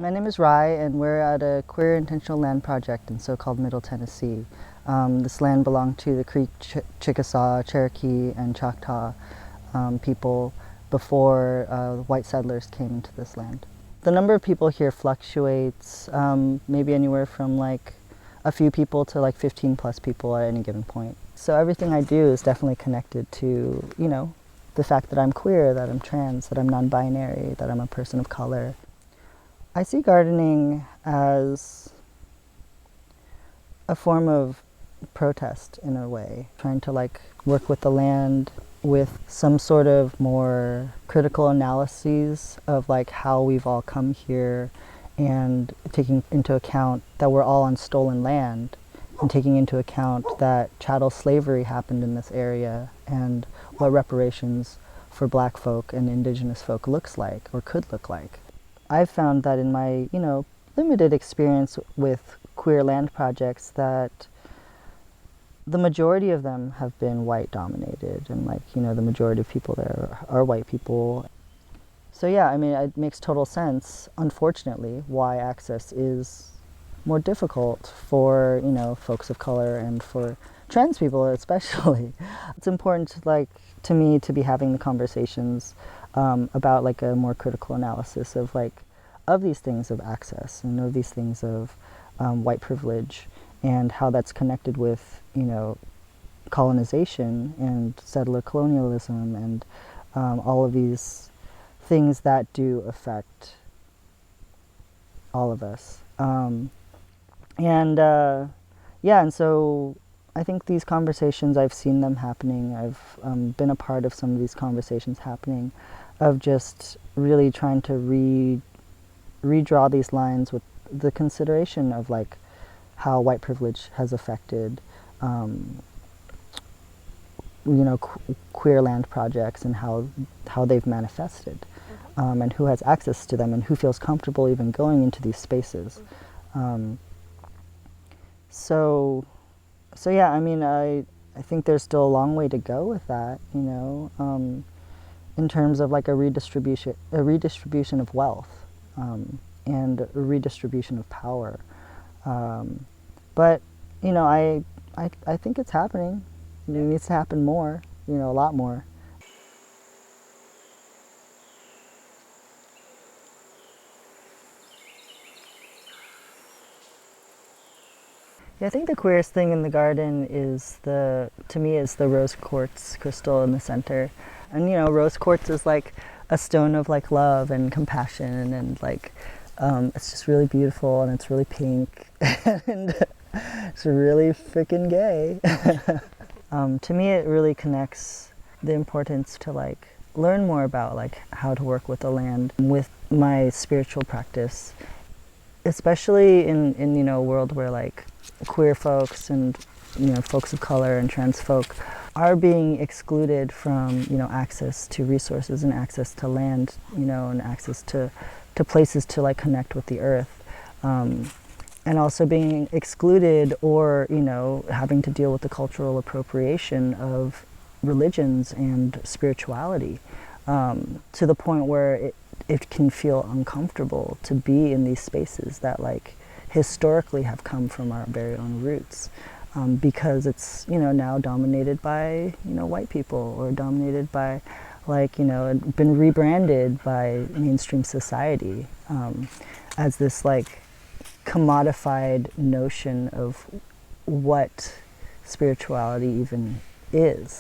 My name is Rai, and we're at a queer intentional land project in so-called Middle Tennessee. This land belonged to the Creek, Chickasaw, Cherokee, and Choctaw people before white settlers came into this land. The number of people here fluctuates, maybe anywhere from like a few people to like 15 plus people at any given point. So everything I do is definitely connected to, the fact that I'm queer, that I'm trans, that I'm non-binary, that I'm a person of color. I see gardening as a form of protest in a way, trying to like work with the land with some sort of more critical analyses of like how we've all come here, and taking into account that we're all on stolen land, and taking into account that chattel slavery happened in this area and what reparations for Black folk and Indigenous folk looks like or could look like. I've found that in my, limited experience with queer land projects that the majority of them have been white dominated, and the majority of people there are white people. So yeah, it makes total sense, unfortunately, why access is more difficult for, folks of color and for trans people especially. It's important to me to be having the conversations about like a more critical analysis of these things of access and of these things of white privilege, and how that's connected with colonization and settler colonialism and all of these things that do affect all of us. And so I think these conversations, I've seen them happening. I've been a part of some of these conversations happening, of just really trying to redraw these lines with the consideration of how white privilege has affected queer land projects, and how they've manifested, and who has access to them and who feels comfortable even going into these spaces. So yeah, I think there's still a long way to go with that, in terms of a redistribution of wealth, and a redistribution of power. But I think it's happening. It needs to happen more, a lot more. Yeah, I think the queerest thing in the garden is to me, is the rose quartz crystal in the center. And rose quartz is like a stone of love and compassion, and it's just really beautiful, and it's really pink, and it's really freaking gay. To me, it really connects the importance to learn more about how to work with the land with my spiritual practice, especially in a world where queer folks and folks of color and trans folk are being excluded from access to resources and access to land, and access to places to connect with the earth, and also being excluded or having to deal with the cultural appropriation of religions and spirituality, to the point where it can feel uncomfortable to be in these spaces that historically have come from our very own roots, because it's now dominated by white people, or dominated by been rebranded by mainstream society, as this commodified notion of what spirituality even is.